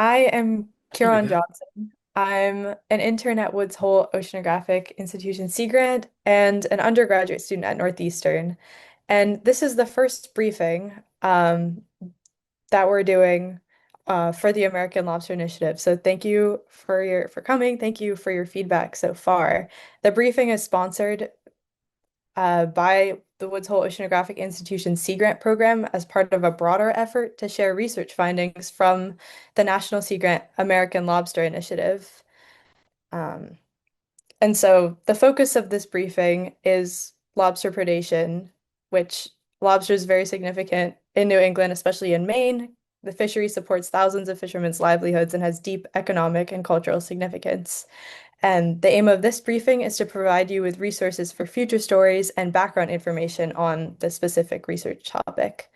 I am Hey, Kieran Rebecca. Johnson. I'm an intern at Woods Hole Oceanographic Institution Sea Grant and an undergraduate student at Northeastern. And this is the first briefing that we're doing for the American Lobster Initiative. So thank you for coming. Thank you for your feedback so far. The briefing is sponsored by the Woods Hole Oceanographic Institution Sea Grant program as part of a broader effort to share research findings from the National Sea Grant American Lobster Initiative. Um, and so the focus of this briefing is lobster predation, which lobster is very significant in New England, especially in Maine. The fishery supports thousands of fishermen's livelihoods and has deep economic and cultural significance. And the aim of this briefing is to provide you with resources for future stories and background information on the specific research topic.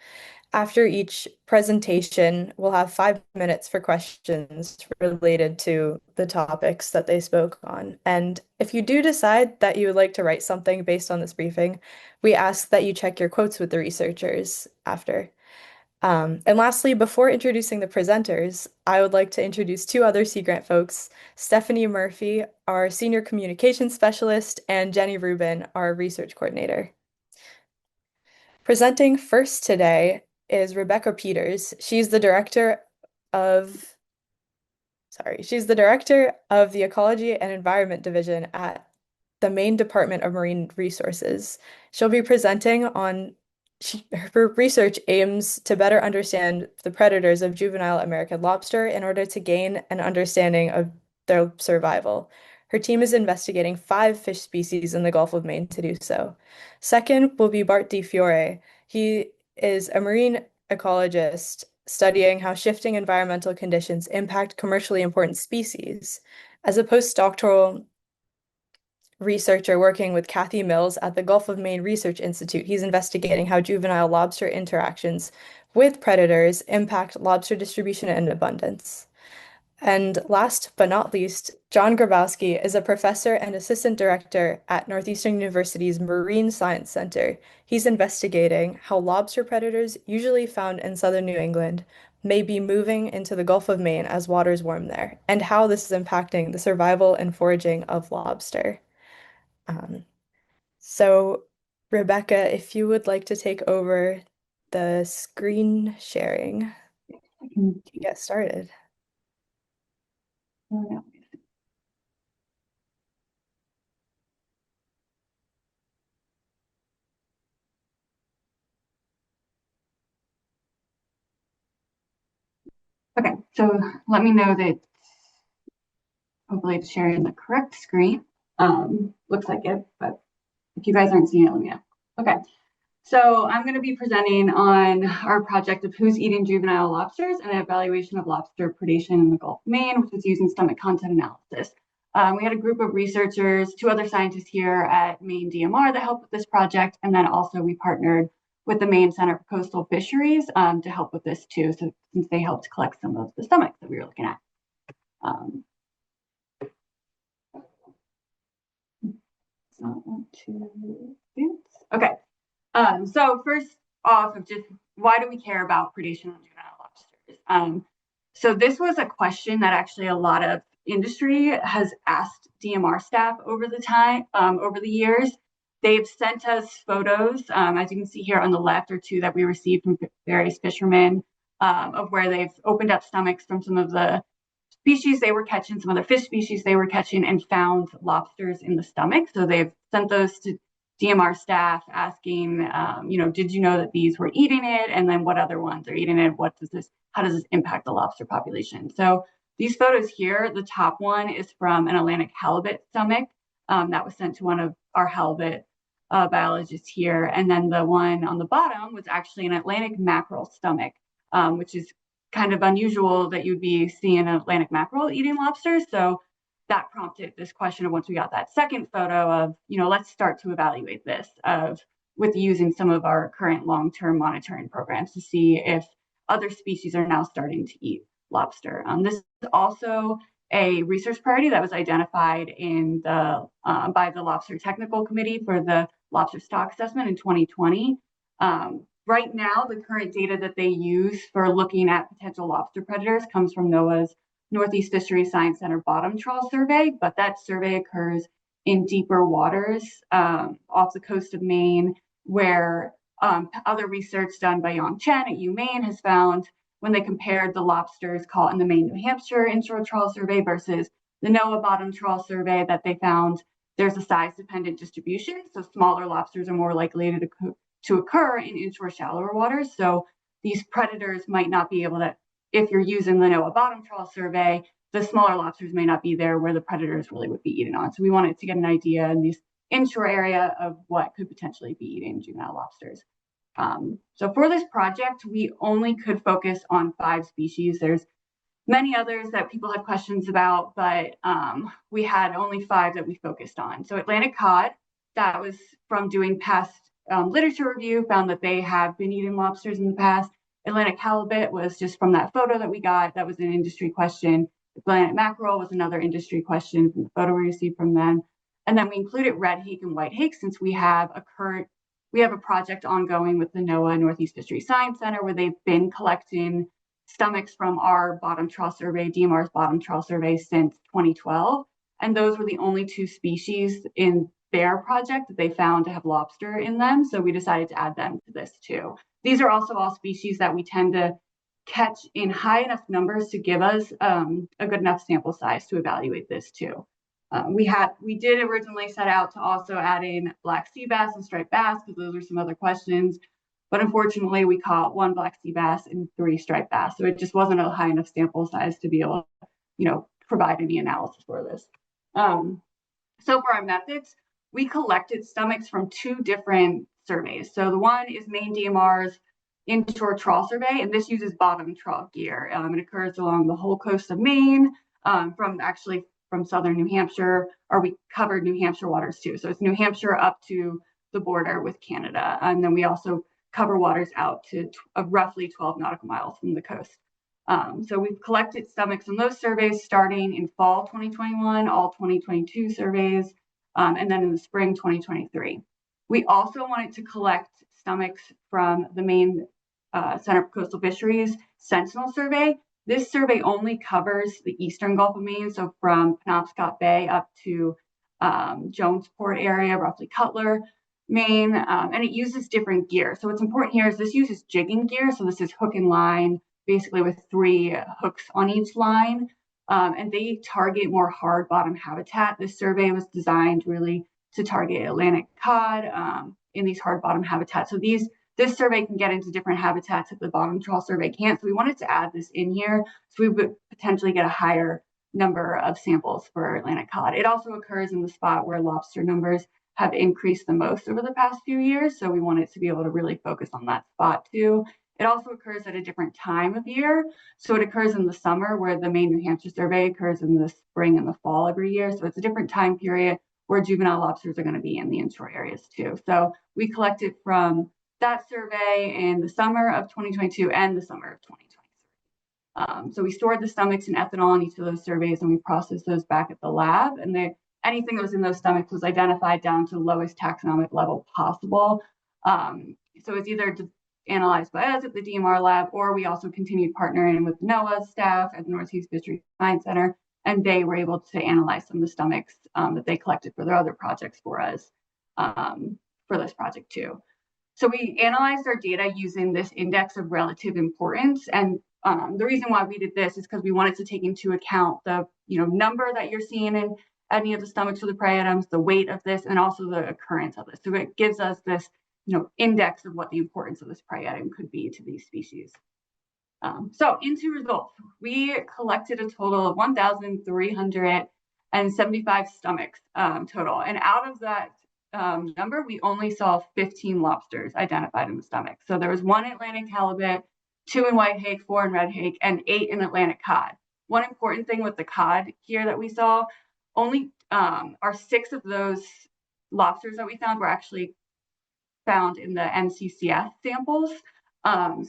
After each presentation, we'll have 5 minutes for questions related to the topics that they spoke on. And if you do decide that you would like to write something based on this briefing, we ask that you check your quotes with the researchers after. And lastly, before introducing the presenters, I would like to introduce two other Sea Grant folks, Stephanie Murphy, our Senior Communications Specialist, and Jenny Rubin, our Research Coordinator. Presenting first today is Rebecca Peters. Of, she's the director of the Ecology and Environment Division at the Maine Department of Marine Resources. She'll be presenting on her research aims to better understand the predators of juvenile American lobster in order to gain an understanding of their survival. Her team is investigating 5 fish species in the Gulf of Maine to do so. Second will be Bart DiFiore. He is a marine ecologist studying how shifting environmental conditions impact commercially important species. As a postdoctoral researcher working with Kathy Mills at the Gulf of Maine Research Institute, he's investigating how juvenile lobster interactions with predators impact lobster distribution and abundance. And last but not least, John Grabowski is a professor and assistant director at Northeastern University's Marine Science Center. He's investigating how lobster predators, usually found in southern New England, may be moving into the Gulf of Maine as waters warm there, and how this is impacting the survival and foraging of lobster. Um, so, Rebecca, if you would like to take over the screen sharing I can to get started. oh, no. Okay, so let me know that hopefully it's sharing the correct screen. Looks like it, but if you guys aren't seeing it, let me know. Okay, so I'm going to be presenting on our project of who's eating juvenile lobsters and an evaluation of lobster predation in the Gulf of Maine, which is using stomach content analysis. We had a group of researchers, two other scientists here at Maine DMR that helped with this project, and then also we partnered with the Maine Center for Coastal Fisheries to help with this too, so since they helped collect some of the stomachs that we were looking at. Um, not want to okay. So first off, of just why do we care about predation on juvenile lobsters? So this was a question that actually a lot of industry has asked DMR staff over the over the years. They've sent us photos, as you can see here on the left, or two that we received from various fishermen of where they've opened up stomachs from some of the species they were catching, some other fish species they were catching, and found lobsters in the stomach. So they've sent those to DMR staff asking, did you know that these were eating it? And then what other ones are eating it? How does this impact the lobster population? So these photos here, the top one is from an Atlantic halibut stomach that was sent to one of our halibut biologists here. And then the one on the bottom was actually an Atlantic mackerel stomach, which is kind of unusual that you'd be seeing an Atlantic mackerel eating lobsters. So that prompted this question of once we got that second photo of, let's start to evaluate this with using some of our current long-term monitoring programs to see if other species are now starting to eat lobster. This is also a research priority that was identified in by the Lobster Technical Committee for the lobster stock assessment in 2020. Right now, the current data that they use for looking at potential lobster predators comes from NOAA's Northeast Fisheries Science Center bottom trawl survey, but that survey occurs in deeper waters off the coast of Maine, where other research done by Yang Chen at UMaine has found when they compared the lobsters caught in the Maine, New Hampshire inshore trawl survey versus the NOAA bottom trawl survey, that they found there's a size dependent distribution. So smaller lobsters are more likely to occur in inshore shallower waters. So these predators might not be able to, if you're using the NOAA bottom trawl survey, the smaller lobsters may not be there where the predators really would be eating on. So we wanted to get an idea in this inshore area of what could potentially be eating juvenile lobsters. So for this project, we only could focus on 5 species. There's many others that people had questions about, but we had only 5 that we focused on. So Atlantic cod, that was from doing past literature review, found that they have been eating lobsters in the past. Atlantic halibut was just from that photo that we got. That was an industry question. Atlantic mackerel was another industry question from the photo we received from them. And then we included red hake and white hake since we have a project ongoing with the NOAA Northeast Fisheries Science Center where they've been collecting stomachs from our bottom trawl survey, DMR's bottom trawl survey, since 2012. And those were the only 2 species in their project that they found to have lobster in them. So we decided to add them to this too. These are also all species that we tend to catch in high enough numbers to give us a good enough sample size to evaluate this too. We did originally set out to also add in black sea bass and striped bass because those are some other questions. But unfortunately, we caught 1 black sea bass and 3 striped bass. So it just wasn't a high enough sample size to be able to, provide any analysis for this. So for our methods, we collected stomachs from 2 different surveys. So the one is Maine DMR's inshore trawl survey, and this uses bottom trawl gear. It occurs along the whole coast of Maine, from southern New Hampshire, or we covered New Hampshire waters too. So it's New Hampshire up to the border with Canada. And then we also cover waters out to roughly 12 nautical miles from the coast. So we've collected stomachs in those surveys starting in fall 2021, all 2022 surveys, and then in the spring 2023. We also wanted to collect stomachs from the Maine Center for Coastal Fisheries Sentinel survey. This survey only covers the eastern Gulf of Maine, so from Penobscot Bay up to Jonesport area, roughly Cutler, Maine, and it uses different gear. So what's important here is this uses jigging gear. So this is hook and line, basically with 3 hooks on each line, and they target more hard bottom habitat. This survey was designed really to target Atlantic cod in these hard bottom habitats. So this survey can get into different habitats that the bottom trawl survey can't. So we wanted to add this in here so we would potentially get a higher number of samples for Atlantic cod. It also occurs in the spot where lobster numbers have increased the most over the past few years. So we wanted to be able to really focus on that spot too. It also occurs at a different time of year. So it occurs in the summer where the Maine New Hampshire survey occurs in the spring and the fall every year. So it's a different time period where juvenile lobsters are going to be in the inshore areas too. So we collected from that survey in the summer of 2022 and the summer of 2023. So we stored the stomachs in ethanol in each of those surveys and we processed those back at the lab. And anything that was in those stomachs was identified down to the lowest taxonomic level possible. So it's either analyzed by us at the DMR lab, or we also continued partnering with NOAA staff at the Northeast Fisheries Science Center, and they were able to analyze some of the stomachs that they collected for their other projects for us for this project too. So we analyzed our data using this index of relative importance. And the reason why we did this is because we wanted to take into account the number that you're seeing in any of the stomachs of the prey items, the weight of this, and also the occurrence of this. So it gives us this index of what the importance of this prey item could be to these species. So into results, we collected a total of 1,375 stomachs total. And out of that number, we only saw 15 lobsters identified in the stomach. So there was 1 Atlantic halibut, 2 in white hake, 4 in red hake, and 8 in Atlantic cod. One important thing with the cod here that we saw, only our 6 of those lobsters that we found were actually found in the NCCF samples.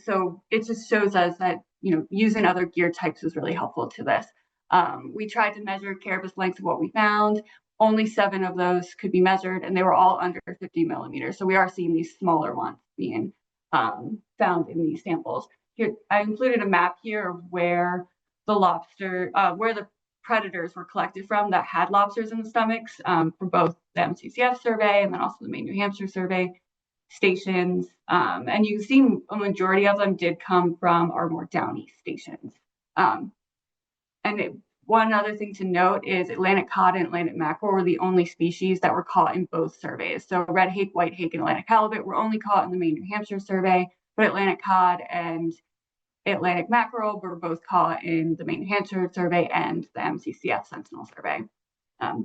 So it just shows us that using other gear types was really helpful to this. We tried to measure carapace lengths of what we found. Only 7 of those could be measured, and they were all under 50 millimeters. So we are seeing these smaller ones being found in these samples. Here, I included a map here of where where the predators were collected from that had lobsters in the stomachs for both the MCCF survey and then also the Maine New Hampshire survey stations. And you can see a majority of them did come from our more downy stations. Um, and one other thing to note is Atlantic cod and Atlantic mackerel were the only species that were caught in both surveys. So red hake, white hake, and Atlantic halibut were only caught in the Maine New Hampshire survey, but Atlantic cod and Atlantic mackerel were both caught in the Maine New Hampshire survey and the MCCF Sentinel survey.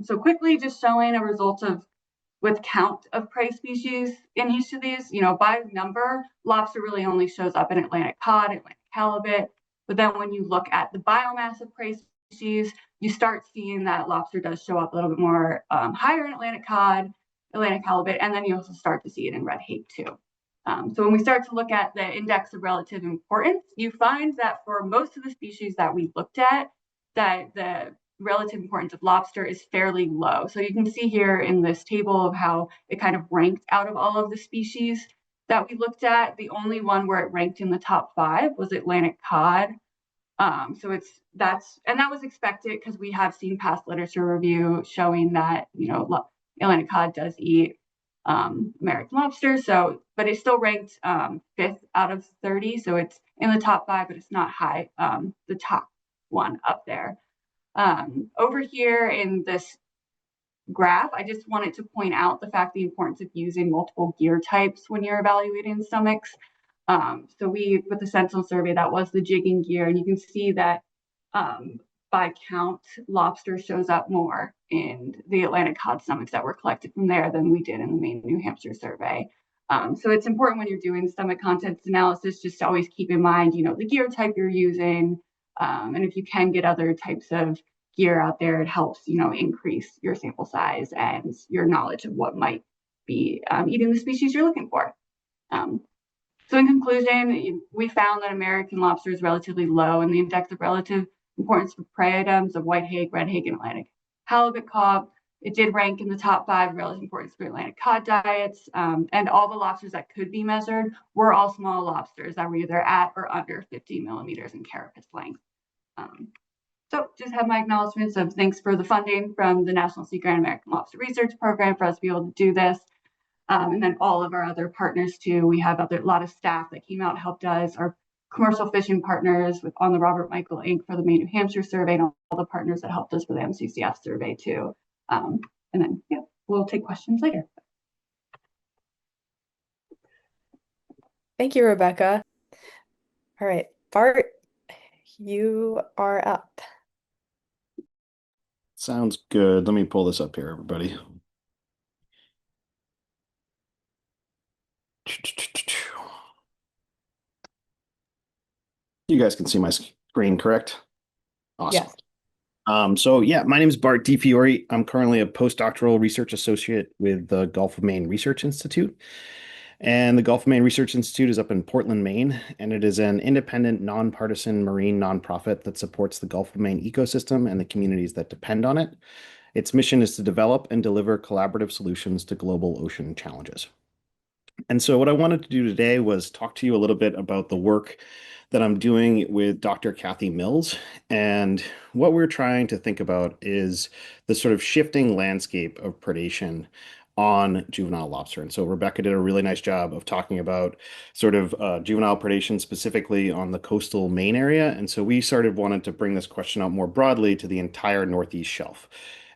So quickly just showing a result of with count of prey species in each of these, by number, lobster really only shows up in Atlantic cod, Atlantic halibut. But then when you look at the biomass of prey species, you start seeing that lobster does show up a little bit more higher in Atlantic cod, Atlantic halibut, and then you also start to see it in red hake too. So when we start to look at the index of relative importance, you find that for most of the species that we looked at, that the relative importance of lobster is fairly low. So you can see here in this table of how it kind of ranked out of all of the species that we looked at. The only one where it ranked in the top 5 was Atlantic cod. So that was expected because we have seen past literature review showing that Atlantic cod does eat American lobster. So, but it's still ranked 5th out of 30. So it's in the top 5, but it's not high. The top one up there. Over here in this graph, I just wanted to point out the importance of using multiple gear types when you're evaluating stomachs. So with the Sentinel survey, that was the jigging gear, and you can see that by count, lobster shows up more in the Atlantic cod stomachs that were collected from there than we did in the Maine New Hampshire survey. So it's important when you're doing stomach contents analysis just to always keep in mind, the gear type you're using, and if you can get other types of gear out there, it helps, increase your sample size and your knowledge of what might be eating the species you're looking for. So in conclusion, we found that American lobster is relatively low in the index of relative importance for prey items of white hake, red hake, and Atlantic halibut cod. It did rank in the top 5 relative importance for Atlantic cod diets, and all the lobsters that could be measured were all small lobsters that were either at or under 50 millimeters in carapace length. So just have my acknowledgments of thanks for the funding from the National Sea Grant American Lobster Research Program for us to be able to do this. And then all of our other partners too. We have a lot of staff that came out and helped us, our commercial fishing partners on the Robert Michael Inc. for the Maine New Hampshire survey, and all the partners that helped us for the MCCF survey too. And then, we'll take questions later. Thank you, Rebecca. All right, Bart, you are up. Sounds good. Let me pull this up here, everybody. You guys can see my screen, correct? Awesome. Yes. So yeah, my name is Bart DiFiore. I'm currently a postdoctoral research associate with the Gulf of Maine Research Institute. And the Gulf of Maine Research Institute is up in Portland, Maine, and it is an independent, nonpartisan marine nonprofit that supports the Gulf of Maine ecosystem and the communities that depend on it. Its mission is to develop and deliver collaborative solutions to global ocean challenges. And so what I wanted to do today was talk to you a little bit about the work that I'm doing with Dr. Kathy Mills. And what we're trying to think about is the sort of shifting landscape of predation on juvenile lobster. And so Rebecca did a really nice job of talking about sort of juvenile predation specifically on the coastal Maine area. And so we wanted to bring this question out more broadly to the entire Northeast Shelf.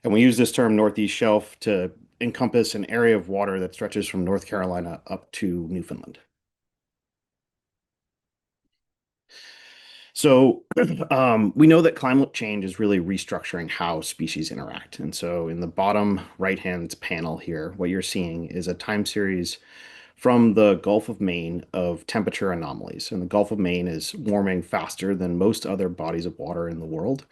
And we use this term Northeast Shelf to encompass an area of water that stretches from North Carolina up to Newfoundland. So we know that climate change is really restructuring how species interact. And so in the bottom right-hand panel here, what you're seeing is a time series from the Gulf of Maine of temperature anomalies. And the Gulf of Maine is warming faster than most other bodies of water in the world.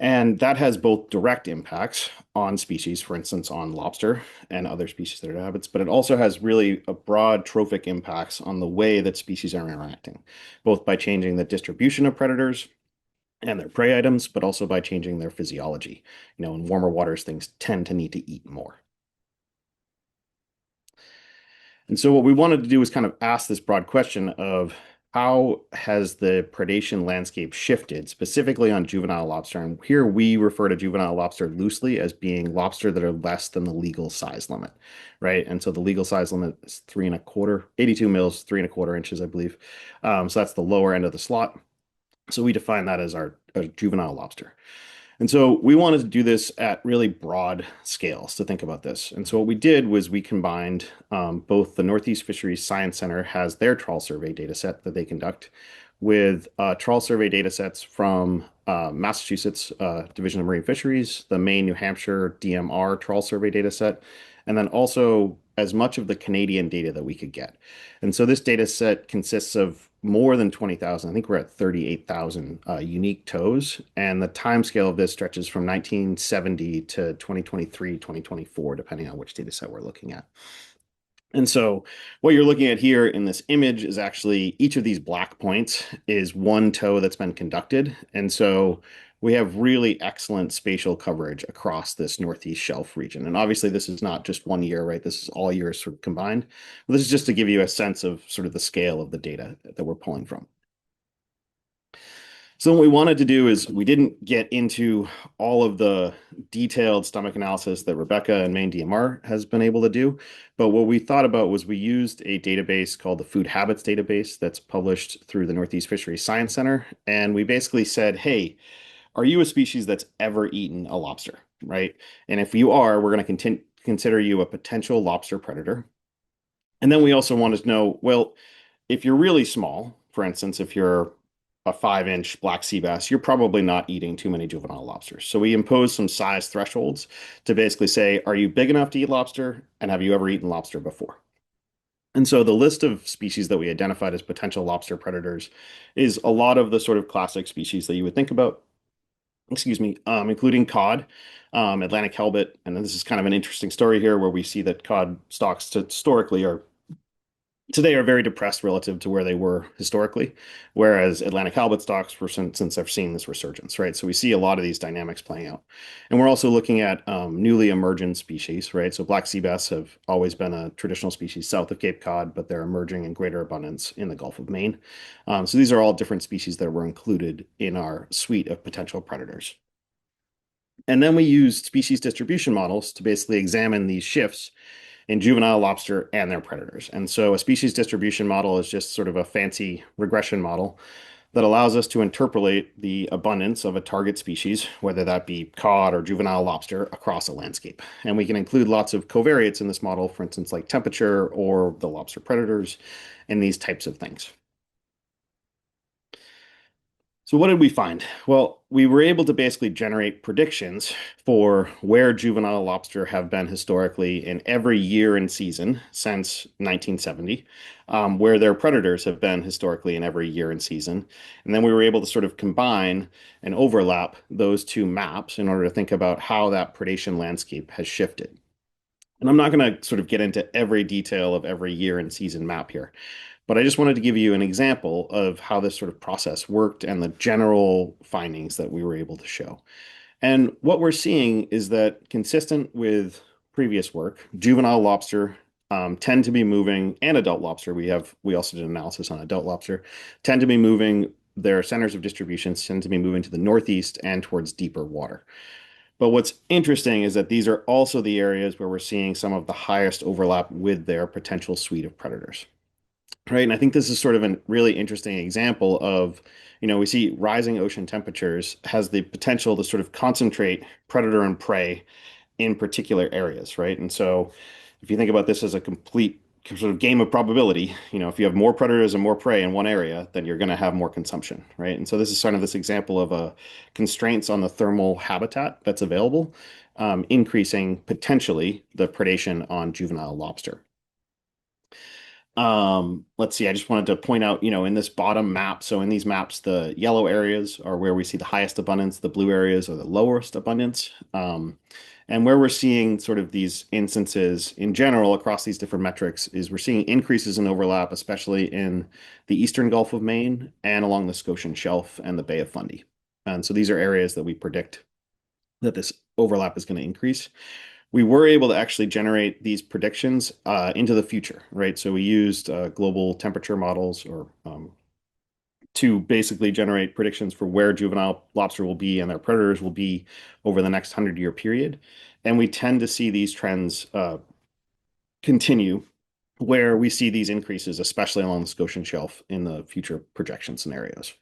And that has both direct impacts on species, for instance, on lobster and other species that it inhabits, but it also has really a broad trophic impacts on the way that species are interacting, both by changing the distribution of predators and their prey items, but also by changing their physiology. In warmer waters, things tend to need to eat more. And so what we wanted to do was kind of ask this broad question of how has the predation landscape shifted, specifically on juvenile lobster? And here we refer to juvenile lobster loosely as being lobster that are less than the legal size limit, right? And so the legal size limit is 3¼ 82 mils, 3¼ inches, I believe. So that's the lower end of the slot. So we define that as our juvenile lobster. And so we wanted to do this at really broad scales to think about this. And so what we did was we combined both the Northeast Fisheries Science Center has their trawl survey data set that they conduct with trawl survey data sets from Massachusetts Division of Marine Fisheries, the Maine, New Hampshire DMR trawl survey data set, and then also as much of the Canadian data that we could get. And so this data set consists of more than 20,000. I think we're at 38,000 unique tows. And the time scale of this stretches from 1970 to 2023, 2024, depending on which data set we're looking at. And so what you're looking at here in this image is actually each of these black points is one tow that's been conducted. And so we have really excellent spatial coverage across this Northeast Shelf region. And obviously this is not just 1 year, right? This is all years sort of combined. But this is just to give you a sense of sort of the scale of the data that we're pulling from. So what we wanted to do is we didn't get into all of the detailed stomach analysis that Rebecca and Maine DMR has been able to do. But what we thought about was we used a database called the Food Habits Database that's published through the Northeast Fisheries Science Center. And we basically said, hey, are you a species that's ever eaten a lobster, right? And if you are, we're going to consider you a potential lobster predator. And then we also wanted to know, well, if you're really small, for instance, if you're a 5-inch black sea bass, you're probably not eating too many juvenile lobsters. So we impose some size thresholds to basically say, are you big enough to eat lobster? And have you ever eaten lobster before? And so the list of species that we identified as potential lobster predators is a lot of the sort of classic species that you would think about, excuse me, including cod, Atlantic halibut. And this is kind of an interesting story here where we see that cod stocks historically are today are very depressed relative to where they were historically, whereas Atlantic halibut stocks were since I've seen this resurgence, right? So we see a lot of these dynamics playing out. And we're also looking at newly emergent species, right? So black sea bass have always been a traditional species south of Cape Cod, but they're emerging in greater abundance in the Gulf of Maine. So these are all different species that were included in our suite of potential predators. And then we used species distribution models to basically examine these shifts in juvenile lobster and their predators. And so a species distribution model is just sort of a fancy regression model that allows us to interpolate the abundance of a target species, whether that be cod or juvenile lobster, across a landscape. And we can include lots of covariates in this model, for instance, like temperature or the lobster predators and these types of things. So what did we find? Well, we were able to basically generate predictions for where juvenile lobster have been historically in every year and season since 1970, where their predators have been historically in every year and season. And then we were able to sort of combine and overlap those two maps in order to think about how that predation landscape has shifted. And I'm not going to sort of get into every detail of every year and season map here. But I just wanted to give you an example of how this sort of process worked and the general findings that we were able to show. And what we're seeing is that consistent with previous work, juvenile lobster tend to be moving, and adult lobster, we also did analysis on adult lobster, tend to be moving, their centers of distribution tend to be moving to the northeast and towards deeper water. But what's interesting is that these are also the areas where we're seeing some of the highest overlap with their potential suite of predators. Right. And I think this is sort of a really interesting example of, we see rising ocean temperatures has the potential to sort of concentrate predator and prey in particular areas, right? And so if you think about this as a complete sort of game of probability, if you have more predators and more prey in one area, then you're going to have more consumption, right? And so this is sort of this example of a constraints on the thermal habitat that's available, increasing potentially the predation on juvenile lobster. Let's see, I just wanted to point out, in this bottom map, so in these maps, the yellow areas are where we see the highest abundance, the blue areas are the lowest abundance. And where we're seeing sort of these instances in general across these different metrics is we're seeing increases in overlap, especially in the eastern Gulf of Maine and along the Scotian Shelf and the Bay of Fundy. And so these are areas that we predict that this overlap is going to increase. we were able to actually generate these predictions into the future, right? So we used global temperature models or to basically generate predictions for where juvenile lobster will be and their predators will be over the next 100-year period. And we tend to see these trends continue where we see these increases, especially along the Scotian Shelf in the future projection scenarios.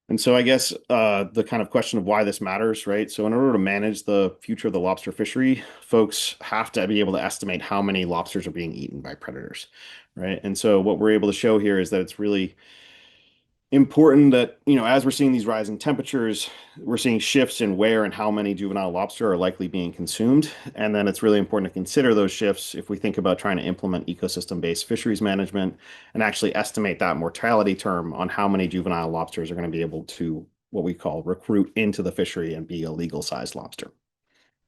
And so I guess the kind of question of why this matters, right? So in order to manage the future of the lobster fishery, folks have to be able to estimate how many lobsters are being eaten by predators, right? And so what we're able to show here is that it's really important that, as we're seeing these rising temperatures, we're seeing shifts in where and how many juvenile lobster are likely being consumed. And then it's really important to consider those shifts if we think about trying to implement ecosystem-based fisheries management and actually estimate that mortality term on how many juvenile lobsters are going to be able to, what we call, recruit into the fishery and be a legal sized lobster.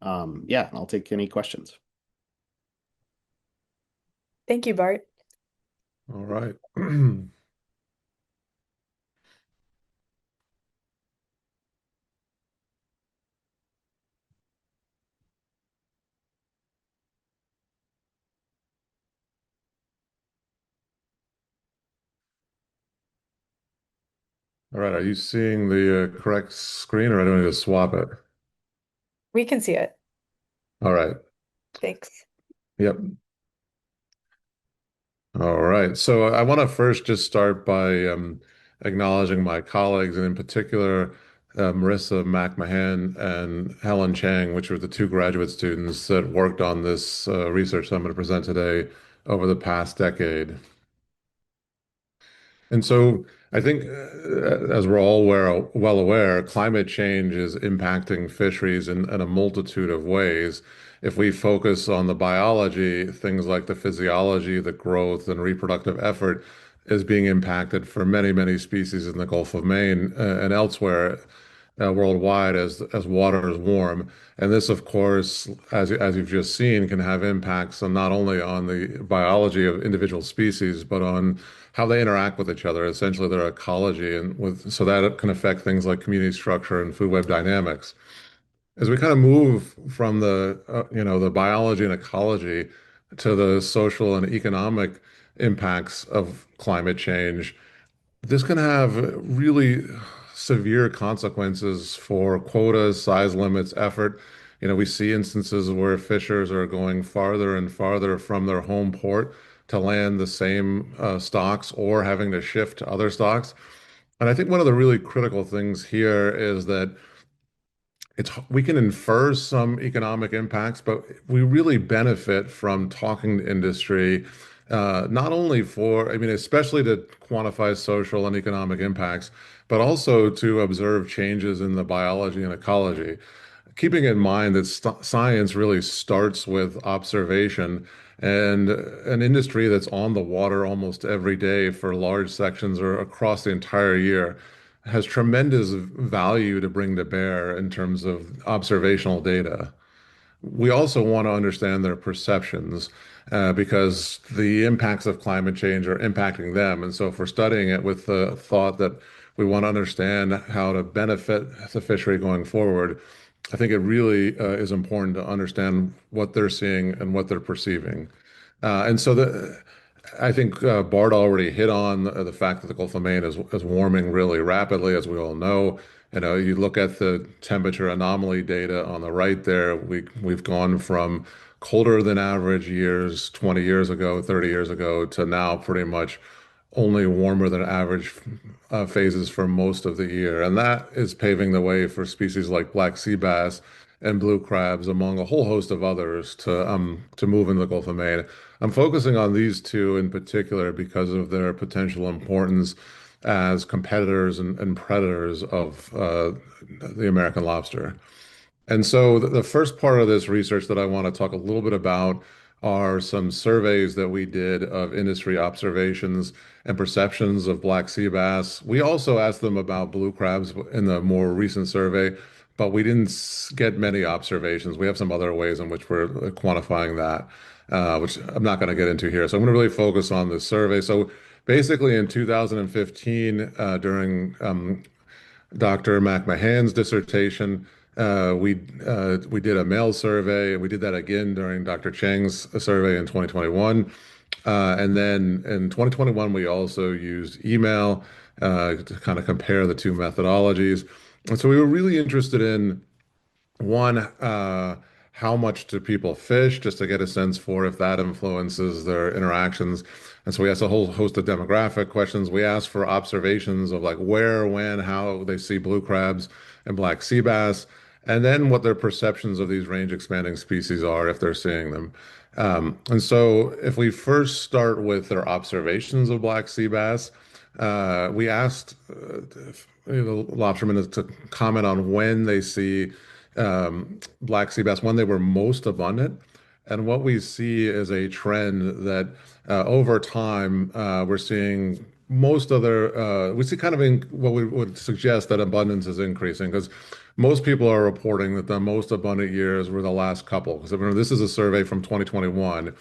Yeah, I'll take any questions. Thank you, Bart. All right. All right. Are you seeing the correct screen, or I don't need to swap it? We can see it. All right. Thanks. Yep. All right. So I want to first just start by acknowledging my colleagues, and in particular, Marissa McMahon and Helen Chang, which were the two graduate students that worked on this research that I'm going to present today over the past decade. And so I think, as we're all well aware, climate change is impacting fisheries in a multitude of ways. If we focus on the biology, things like the physiology, the growth, and reproductive effort is being impacted for many, many species in the Gulf of Maine and elsewhere worldwide as water is warm. And this, of course, as you've just seen, can have impacts on not only on the biology of individual species, but on how they interact with each other, essentially their ecology, and so that can affect things like community structure and food web dynamics. As we kind of move from the biology and ecology to the social and economic impacts of climate change, this can have really severe consequences for quotas, size limits, effort. We see instances where fishers are going farther and farther from their home port to land the same stocks or having to shift to other stocks. And I think one of the really critical things here is that we can infer some economic impacts, but we really benefit from talking to industry, not only I mean, especially to quantify social and economic impacts, but also to observe changes in the biology and ecology. Keeping in mind that science really starts with observation, and an industry that's on the water almost every day for large sections or across the entire year has tremendous value to bring to bear in terms of observational data. We also want to understand their perceptions because the impacts of climate change are impacting them. And so, if we're studying it with the thought that we want to understand how to benefit the fishery going forward, I think it really is important to understand what they're seeing and what they're perceiving. And so I think Bart already hit on the fact that the Gulf of Maine is warming really rapidly, as we all know. You look at the temperature anomaly data on the right there. We've gone from colder than average years 20 years ago, 30 years ago, to now pretty much only warmer than average phases for most of the year. And that is paving the way for species like black sea bass and blue crabs, among a whole host of others, to move into the Gulf of Maine. I'm focusing on these two in particular because of their potential importance as competitors and predators of the American lobster. And so the first part of this research that I want to talk a little bit about are some surveys that we did of industry observations and perceptions of black sea bass. We also asked them about blue crabs in the more recent survey, but we didn't get many observations. We have some other ways in which we're quantifying that, which I'm not going to get into here. So I'm going to really focus on this survey. So basically, in 2015, during Dr. McMahan's dissertation, We did a mail survey, and we did that again during Dr. Cheng's survey in 2021. And then in 2021, we also used email to kind of compare the two methodologies. And so we were really interested in one, how much do people fish, just to get a sense for if that influences their interactions. And so we asked a whole host of demographic questions. We asked for observations of like where, when, how they see blue crabs and black sea bass, and then what their perceptions of these range expanding species are if they're seeing them. And so if we first start with their observations of black sea bass, we asked the lobstermen to comment on when they see black sea bass when they were most abundant. And what we see is a trend that over time we're seeing most other we see kind of in what we would suggest that abundance is increasing because most people are reporting that the most abundant years were the last couple. Because remember, this is a survey from 2021,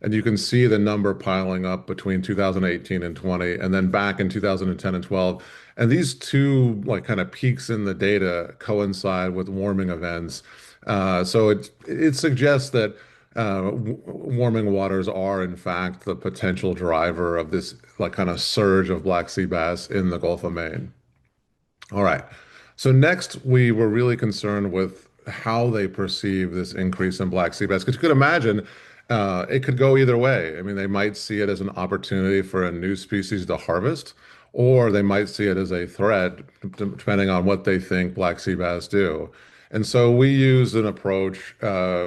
and you can see the number piling up between 2018 and 20, and then back in 2010 and 12. And these two like kind of peaks in the data coincide with warming events. So it suggests that warming waters are in fact the potential driver of this like kind of surge of black sea bass in the Gulf of Maine. All right. So next, we were really concerned with how they perceive this increase in black sea bass. Because you could imagine it could go either way. I mean, they might see it as an opportunity for a new species to harvest, or they might see it as a threat, depending on what they think black sea bass do. And so we used an approach.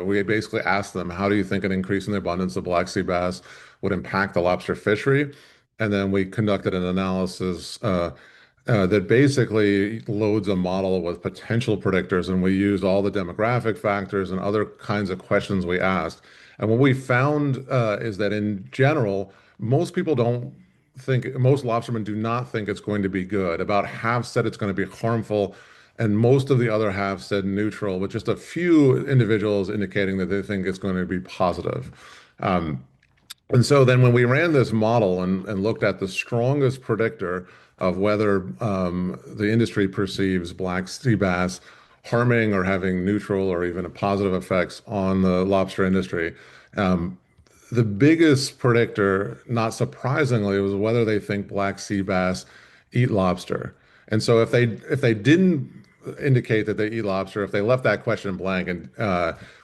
We basically asked them, how do you think an increase in the abundance of black sea bass would impact the lobster fishery? And then we conducted an analysis that basically loads a model with potential predictors, and we used all the demographic factors and other kinds of questions we asked. And what we found is that in general, most people don't think, most lobstermen do not think it's going to be good. About half said it's going to be harmful, and most of the other half said neutral, with just a few individuals indicating that they think it's going to be positive. Um, and so then when we ran this model and looked at the strongest predictor of whether the industry perceives black sea bass harming or having neutral or even positive effects on the lobster industry, um, the biggest predictor, not surprisingly, was whether they think black sea bass eat lobster. And so if they didn't indicate that they eat lobster, if they left that question blank, and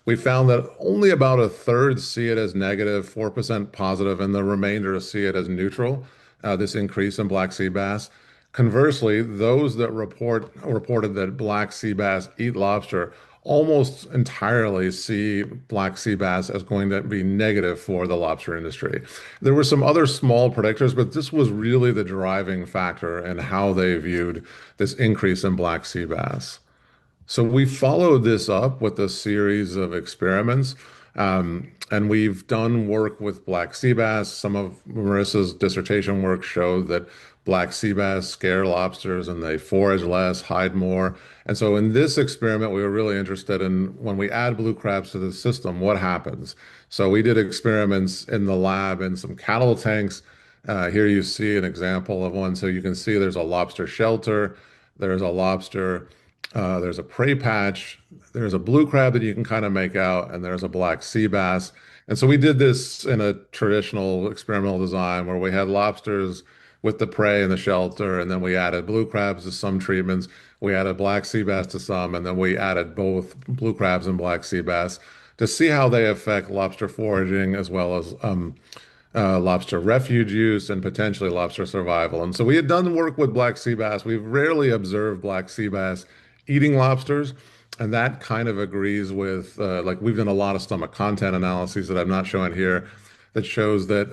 we found that only about a third see it as negative, 4% positive, and the remainder see it as neutral, this increase in black sea bass. Conversely, those that reported that black sea bass eat lobster almost entirely see black sea bass as going to be negative for the lobster industry. There were some other small predictors, but this was really the driving factor in how they viewed this increase in black sea bass. So we followed this up with a series of experiments, and we've done work with black sea bass. Some of Marissa's dissertation work showed that black sea bass scare lobsters and they forage less, hide more. And so in this experiment, we were really interested in when we add blue crabs to the system, what happens? So we did experiments in the lab in some cattle tanks. Here you see an example of one. So you can see there's a lobster shelter, there's a lobster. There's a prey patch, there's a blue crab that you can kind of make out, and there's a black sea bass. And so we did this in a traditional experimental design where we had lobsters with the prey in the shelter, and then we added blue crabs to some treatments. We added black sea bass to some, and then we added both blue crabs and black sea bass to see how they affect lobster foraging as well as lobster refuge use and potentially lobster survival. And so we had done work with black sea bass. We've rarely observed black sea bass eating lobsters, and that kind of agrees with like we've done a lot of stomach content analyses that I'm not showing here that shows that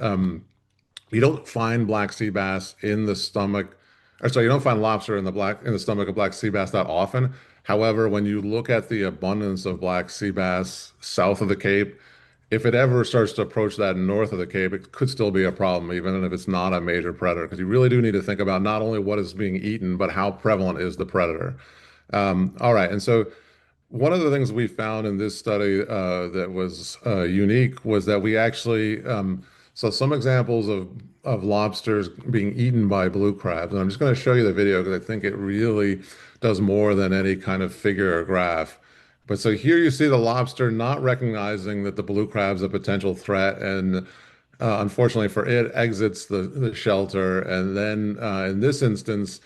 you don't find black sea bass in the stomach, or sorry, you don't find lobster in the stomach of black sea bass that often. However, when you look at the abundance of black sea bass south of the Cape, if it ever starts to approach that north of the Cape, it could still be a problem, even if it's not a major predator, because you really do need to think about not only what is being eaten, but how prevalent is the predator. All right, and so one of the things we found in this study that was unique was that we actually So some examples of lobsters being eaten by blue crabs. And I'm just going to show you the video because I think it really does more than any kind of figure or graph. But so here you see the lobster not recognizing that the blue crab's a potential threat, and unfortunately for it, exits the shelter. And then in this instance,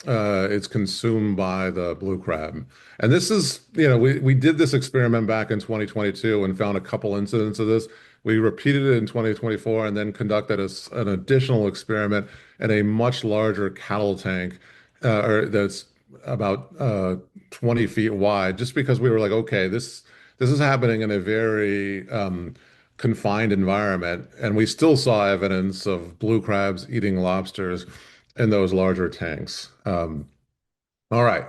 it's consumed by the blue crab. And this is, we did this experiment back in 2022 and found a couple incidents of this. We repeated it in 2024 and then conducted an additional experiment in a much larger cattle tank, or that's about 20 feet wide, just because we were like, okay, this is happening in a very confined environment, and we still saw evidence of blue crabs eating lobsters in those larger tanks. All right.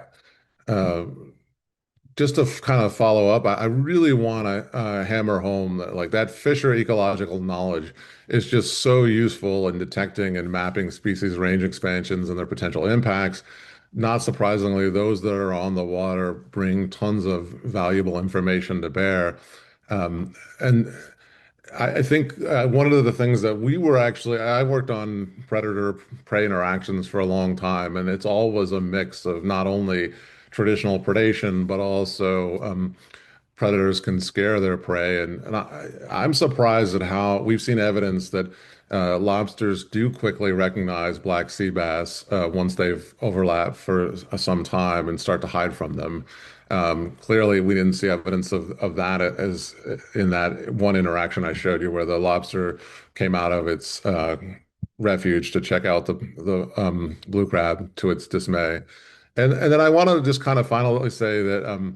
Uh, just to kind of follow up, I really want to hammer home that like that fisher ecological knowledge is just so useful in detecting and mapping species range expansions and their potential impacts. Not surprisingly, those that are on the water bring tons of valuable information to bear. And I think one of the things that I worked on predator prey interactions for a long time, and it's always a mix of not only traditional predation, but also predators can scare their prey. And I'm surprised at how we've seen evidence that lobsters do quickly recognize black sea bass once they've overlapped for some time and start to hide from them. Clearly, we didn't see evidence of that as in that one interaction I showed you, where the lobster came out of its refuge to check out the blue crab to its dismay. And then I want to just kind of finally say that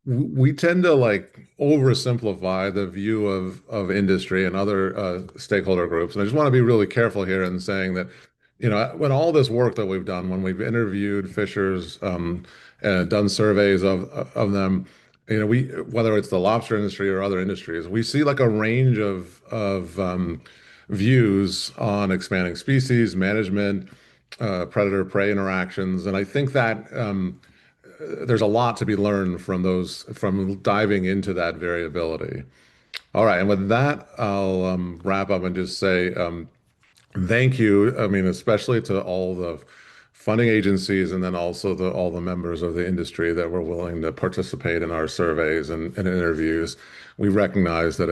we tend to like oversimplify the view of industry and other stakeholder groups. And I just want to be really careful here in saying that, when all this work that we've done, when we've interviewed fishers and done surveys of them, we whether it's the lobster industry or other industries, we see like a range of views on expanding species, management, predator prey interactions, and I think that there's a lot to be learned from diving into that variability. All right, and with that, I'll wrap up and just say thank you. I mean, especially to all the funding agencies and then also all the members of the industry that were willing to participate in our surveys and interviews. We recognize that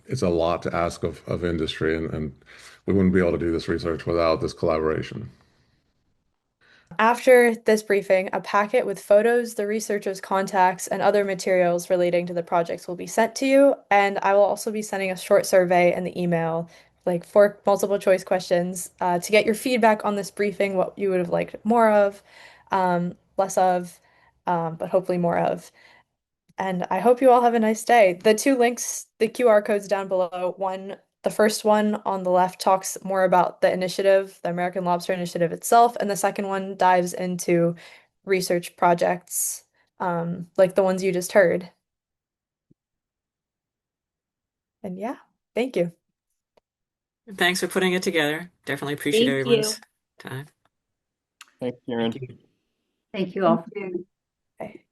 it's a lot to ask of industry, and we wouldn't be able to do this research without this collaboration. After this briefing, a packet with photos, the researchers' contacts, and other materials relating to the projects will be sent to you. And I will also be sending a short survey in the email, like 4 multiple choice questions, to get your feedback on this briefing, what you would have liked more of, less of, but hopefully more of. And I hope you all have a nice day. The 2 links, the QR codes down below. The first one on the left talks more about the initiative, the American Lobster Initiative itself, and the second one dives into research projects, like the ones you just heard. And yeah, thank you. Thanks for putting it together. Definitely appreciate Thank everyone's you. time. Thanks, Karen. Thank you. Thank you all. Thank you. Okay.